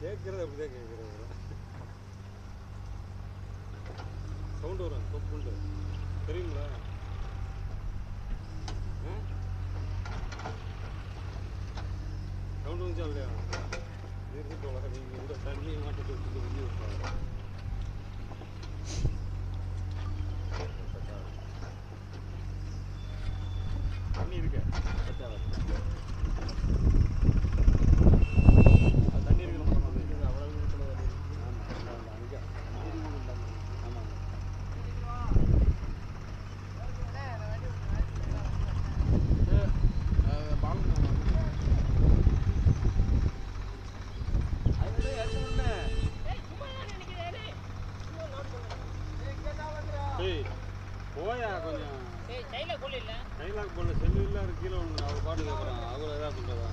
கேட்கறது அப்படிதான் கேட்கறது. சவுண்டு வரும் தொப்புண்டு தெரியுங்களா? சவுண்டு வந்துச்சா இல்லையா? இருக்கட்டும், நீங்கள் இந்த தண்ணியை மாட்டிட்டு வச்சுட்டு வெளியே விட்டாங்க. தண்ணி இருக்கு தண்ணி இருக்கு அவ்வளவு அங்கே ஆமாம். போயா கொஞ்சம் கைலாக் போடல செல்லு இல்லை கீழே ஒன்று அவர் பாட்டு கேட்குறான். அவர் எதாவது பண்ணுறதா?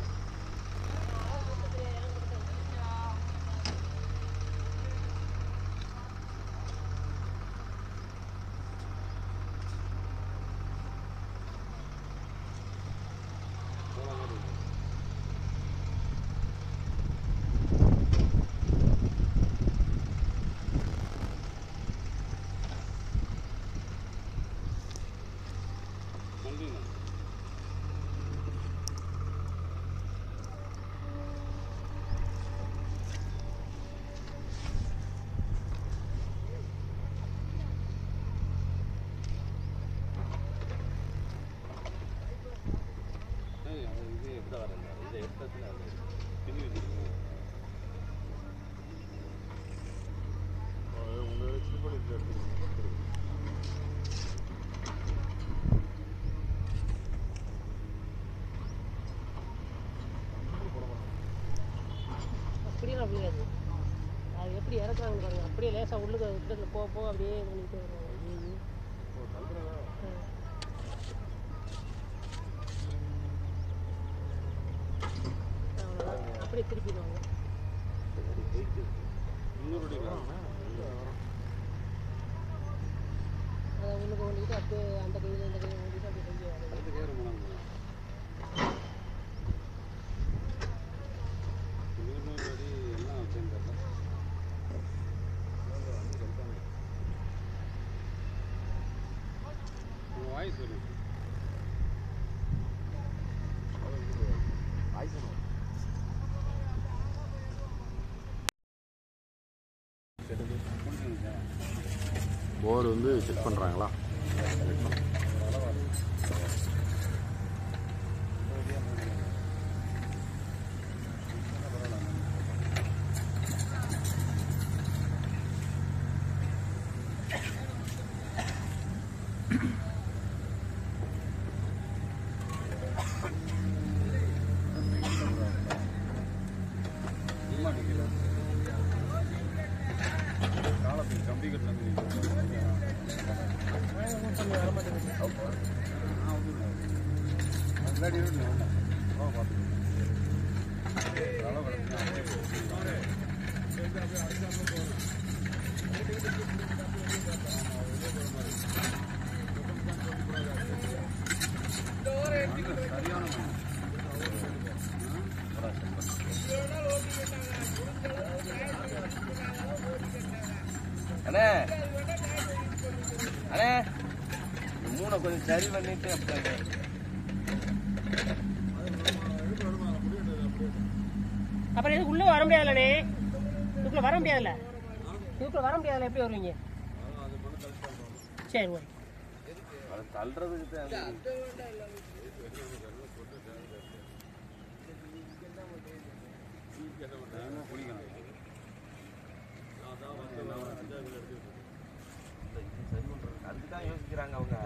அப்படியெல்லாம் முடியாது. அது எப்படி இறக்குறாங்கன்னு பாருங்க. அப்படியே லேசாக உள்ளுக்கு விட்டு போக அப்படியே பண்ணிட்டு வருவாங்க. அவ்வளோதான், அப்படியே திருப்பிடுவாங்க. அதை உள்ளுக்கு ஓண்டிக்கிட்டு அப்படியே அந்த கையில் இந்த கையில் ஓண்டிட்டு அப்படியே கொஞ்சம் வாய்ஸ் வரும். போர் வந்து செக் பண்ணுறாங்களா? அண்ணே அண்ணே மூணை கொஞ்சம் சரி பண்ணிட்டு அப்படியே அப்புறம் இதுக்கு உள்ளே வர முடியாதுல்லண்ணே. இதுக்குள்ளே வர முடியாதுல்ல. இதுக்குள்ளே வர முடியாதுல்ல. எப்படி வருவீங்க? சரி ஓகே. அதை தள்ளுறதுக்கு அதுக்குதான் யோசிக்கிறாங்க அவங்க.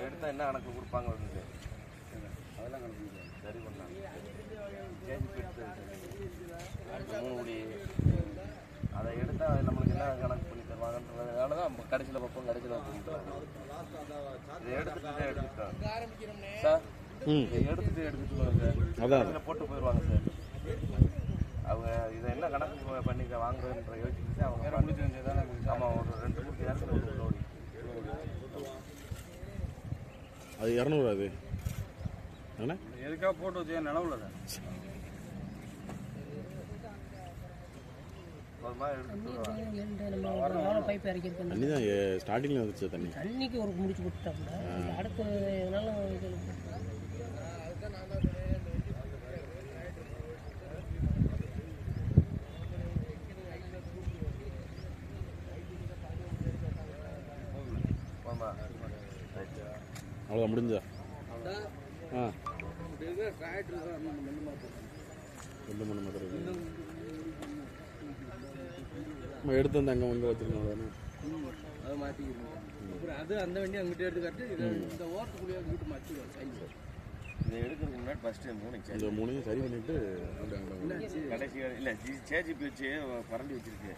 எடுத்தா என்ன கணக்கு கொடுப்பாங்க வந்து அதெல்லாம் கணக்கு சரி பண்ணாங்க. மூணு அதை எடுத்தா நம்மளுக்கு என்ன கணக்கு பண்ணி தருவாங்கன்றதுனால தான் கடைசியில் பார்ப்போம். கடைசியில் பார்ப்போம். இதை எடுத்துட்டு எடுத்துட்டோம் சார். எடுத்துட்டு எடுத்துட்டு போட்டு போயிடுவாங்க சார். அவங்க இதை என்ன கணக்கு பண்ணி வாங்குறதுன்ற யோசிச்சுட்டு அவங்க ஆமாம் ஒரு 2 மூணு நேரத்தில் லோடி அது 200 அது எதுக்காக போட்டு வச்சு நிலவுல ஒரு மாதிரி எடுத்து நம்ம பைப் இறக்கிருக்கோம். தண்ணி தான் ஸ்டார்டிங்கில் வந்துச்சு தண்ணி. தண்ணிக்கு ஒரு முடிச்சு கொடுத்துட்டோம்னா அடுத்து எதனால இது அவ்வளோதான் முடிஞ்சா. ஆ ரெண்டு மணி மாத்திரம் நம்ம எடுத்து வந்து அங்கே வந்து வச்சுருக்கோம். தானே அதை மாற்றிக்கிறோம். அப்புறம் அது அந்த வண்டி அங்கிட்ட எடுத்து கட்டு இந்த ஓரத்துக்குள்ளேயே வீட்டு மாற்றிடுவோம். இதை எடுக்கிறதுக்கு முன்னாடி ஃபஸ்ட்டு இந்த மூணையும் சரி பண்ணிவிட்டு கடைசி இல்லை சேஜிபி வச்சு கரண்டி வச்சிருக்கு.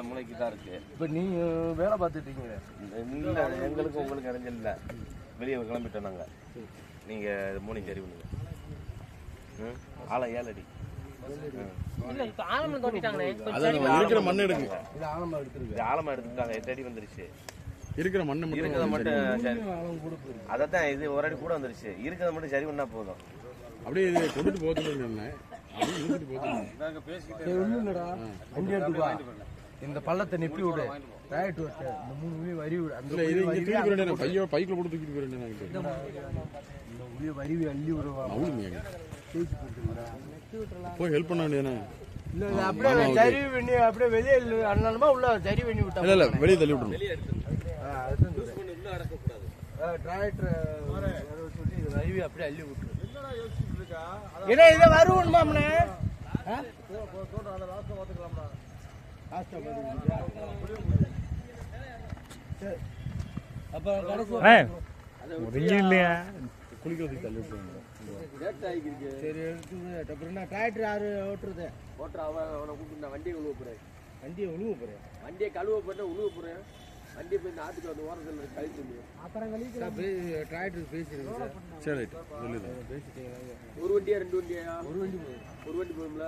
மூளைக்கு தான் இருக்கு. இப்போ நீங்கள் வேலை பார்த்துட்டீங்க இல்லை, எங்களுக்கு உங்களுக்கு இடைஞ்சல் இல்லை. வெளியே கிளம்பிட்டோம் நாங்கள். நீங்கள் மூணையும் சரி பண்ணுங்க. ஆளை 7 அடி இருக்கிற மண் எடுங்க. இது ஆழமா எடுத்துட்டாங்க. 8 அடி வந்துருச்சு. இருக்கிற மண்ணை இருக்கிறத மட்டும் சரி. அதைத்தான் இது ஒரு அடி கூட வந்துருச்சு. இருக்கிறத மட்டும் சரி பண்ணா போதும். அப்படியே இது கொண்டுட்டு போகணும். இந்த பள்ளத்தை நெப்பி விடு. ரைட் விட்டு இந்த 3 வரி விடு. அந்த பைக்கில் போட்டு தூக்கிட்டு போயிருந்தேன். இந்த உளிய வரி அள்ளி விடுவாங்க. போய் ஹெல்ப் பண்ண வேண்டியதானே? இல்ல அப்படியே சரி பண்ணி அப்படியே வெளியே அண்ணனுமா உள்ள சரி பண்ணி விட்டா. இல்ல வெளியே தள்ளி விட்டுரும். டிராக்டர் சொல்லி வரி அப்படியே அள்ளி விட்டுரு. ஏன்னா இதை வருவோம்மாம்ண்ணே. இல்லையா குளிக்கிறதுக்கு தள்ளி விட்டுருவாங்க. சரி எடுத்து அப்புறம் டிராக்டர் யாரு ஓட்டுறது? அவனை கூப்பிட்டு நான் வண்டியை உழுவ போறேன். வண்டியை கழுவ போட்டேன் உழுவ போறேன். வண்டியை போய் நாட்டுக்கு வந்து ஓரத்தில் கழிச்சு அப்புறம் டிராக்டர் பேசிடுங்க சார். சரி பேசிட்டீங்க. ஒரு வண்டியா 2 வண்டியா? ஒரு வண்டி போகும்ல.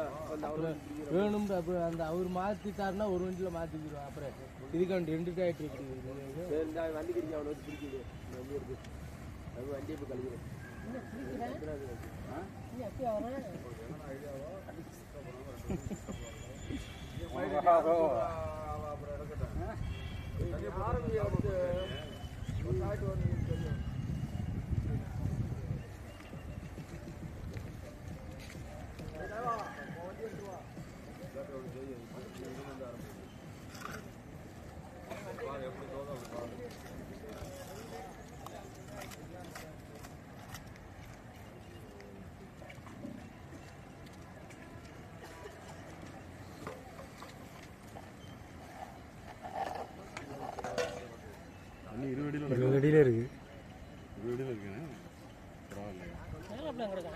வேணும் அந்த அவர் மாத்திட்டாருன்னா ஒரு வண்டியில மாத்திக்கிறோம். அப்புறம் இதுக்காண்டி 2 டிராக்டர் இருக்குது. வண்டி கிடைக்கும் அவனை வச்சு பிடிக்குது. வண்டி இருக்கு அது வண்டியை போய் கழுவிடும்.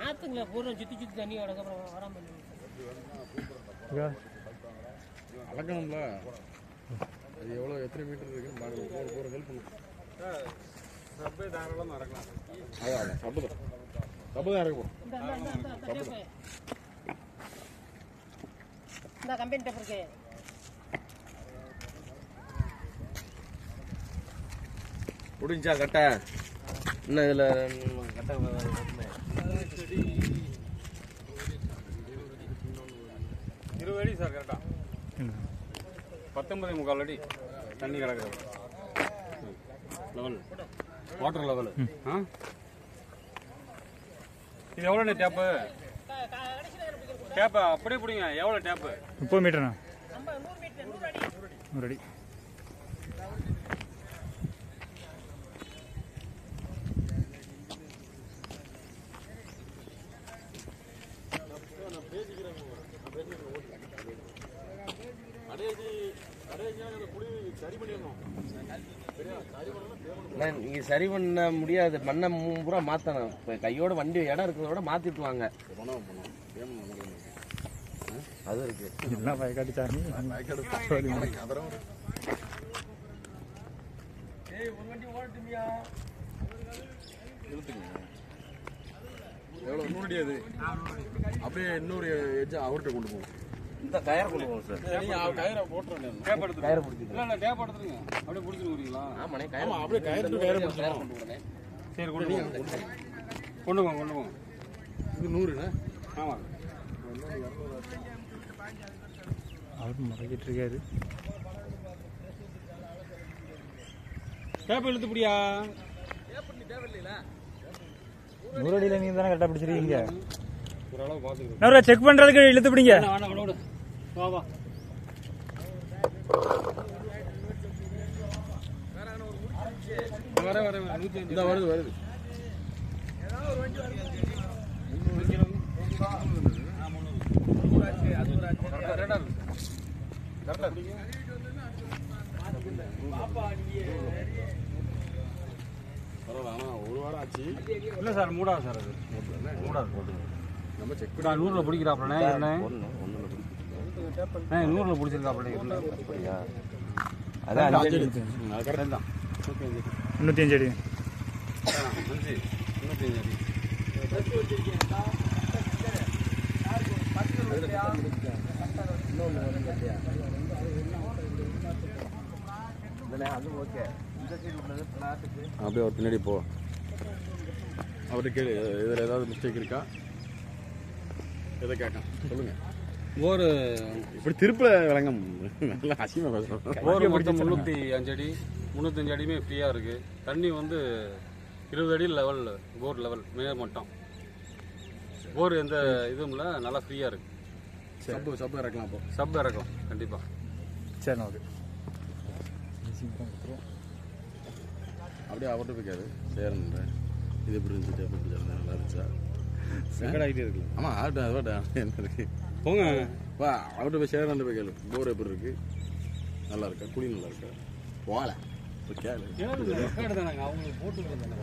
ஆத்துங்களா பூரா சுத்தி சுத்தி தண்ணி வராம அளக்கணும்ல. அது எவ்வளோ எத்தனை மீட்டர் இருக்குன்னு பாருங்க. போகிற ஹெல்ப் பண்ணுங்க. சப்பே தாராளமாக இறக்கலாம். அதான் சப்பு தான் இறக்கும். இந்த கம்பெனி டேப் இருக்கு. முடிஞ்சா கட்ட இன்னும் இதில் கட்ட 20 அடி சார் கரெக்டாக 19.25 அடி தண்ணி கிடக்குது. Level water level. இது எவ்வளோண்ணே டேப்பு? டேப்பு அப்படியே பிடிங்க. எவ்வளோ டேப்பு? 30 மீட்டர்ண்ணா. 100 அடி. இங்கே சரி பண்ண முடியாது. மண்ணை பூரா மாற்றணும். இப்போ கையோட வண்டி இடம் இருக்கிறதோட மாற்றிட்டு வாங்க. அது இருக்கு எல்லாம் பயக்காட்டிச்சாங்க. எவ்வளோ 100 அடி அது? அப்படியே இன்னொரு எஜ்ஜா அவர்கிட்ட கொண்டு போகும். இந்த கயிறு கொண்டு போகும் சார். கயிறை போட்டுறேன். கயிறு பிடிச்சிட்டு இல்லை டேப் எடுத்துருங்க. அப்படியே பிடிச்சிருக்கீங்களா? ஆமாண்ணே கயிறு அப்படியே கயிறு பிடிச்சிடும். சரி கொண்டு போங்க. இது 100ண்ணா. ஆமாம் அவர் மறைக்கிட்டு இருக்காரு. கேப் இழுத்து பிடியா 100 அடியில் நீங்கள் தானே கரெக்டாக பிடிச்சிருக்கீங்க. ஓரளவு பார்த்துக்கிறோம். இன்னொரு செக் பண்ணுறதுக்கு இழுத்து பிடிங்க. வா வா வர வர 105 வருது வருது. பரவாயில்ல, ஆனால் ஒரு வாரம் ஆச்சு. இல்லை சார் மூடாது சார், அது மூடாது போட்டு நம்ம செக் நான் 100ல் பிடிக்கிறாப்லண்ணே என்ன ஒன்றில் பிடிக்கும். 100ல் பிடிச்சிருக்காப்ல அப்படியா? அதான் கரெக்ட் தான். 305 அடி. 105 அடி. அது ஓகே. இந்த சைடு உள்ளது பிளாட்டுக்கு அப்படியே ஒரு பின்னாடி போ. அவர்கிட்ட கேளு, இதில் ஏதாவது மிஸ்டேக் இருக்கா எதை கேட்கான் சொல்லுங்கள். ஒரு இப்படி திருப்ப விளங்கம் நல்லா அசியமாக பேசுகிறோம். போர் மொத்தம் 305 அடி, 305 அடியுமே ஃப்ரீயாக இருக்குது. தண்ணி வந்து 20 அடி லெவல், போர் லெவல் மேலே மட்டும். போர் எந்த இதுவும் இல்லை, நல்லா ஃப்ரீயாக இருக்குது. சப்பு இறக்கலாம். அப்போ சப் இறக்கும் கண்டிப்பாக. சரி ஓகே. அப்படியே அவர்கிட்ட போய் கேளு சேரன்ற இது எப்படி இருந்துச்சு, எப்படி இருந்துச்சு, நல்லா இருந்துச்சா? செகடாகிட்டே இருக்குல்ல. ஆமாம் ஆகட்டும், அதோட என்ன இருக்கு போங்க வா, அவர்கிட்ட போய் சேரன்ற போய் கேளு. போர் எப்படி இருக்கு, நல்லா இருக்கா, குழி நல்லா இருக்கா, போகல இப்போ கேளு. ரெக்கார்டு தானேங்க, அவங்களுக்கு போட்டு தானே.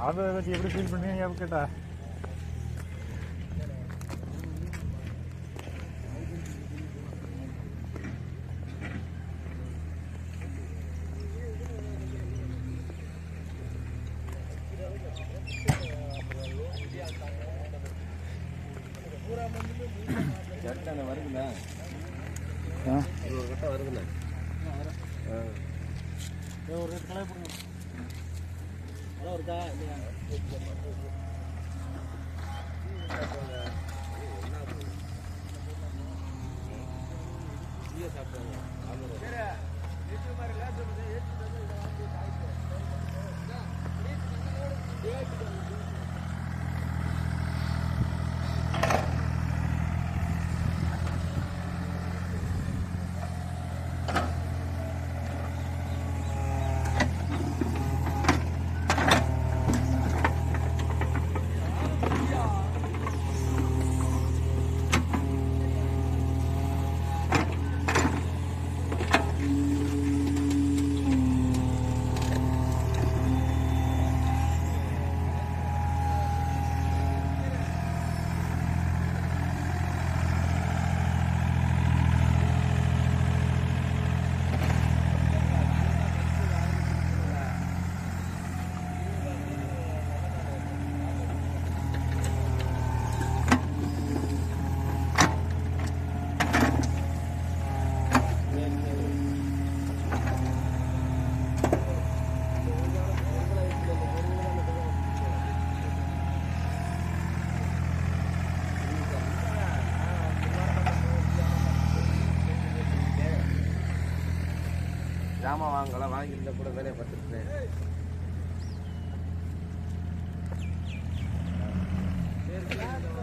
அதை பற்றி எப்படி ஃபீல் பண்ணுவீங்க கேட்டா? கரெக்டான வருதுண்ணா. ஆ ஒரு கட்டம் வருதுண்ணா. ஒரு கலை போடுங்க. அதான் இருக்கா இல்லையா? ஜாமான் வாங்கலாம், வாங்கியிருந்தா கூட வேலையை பார்த்துருக்கேன். சரி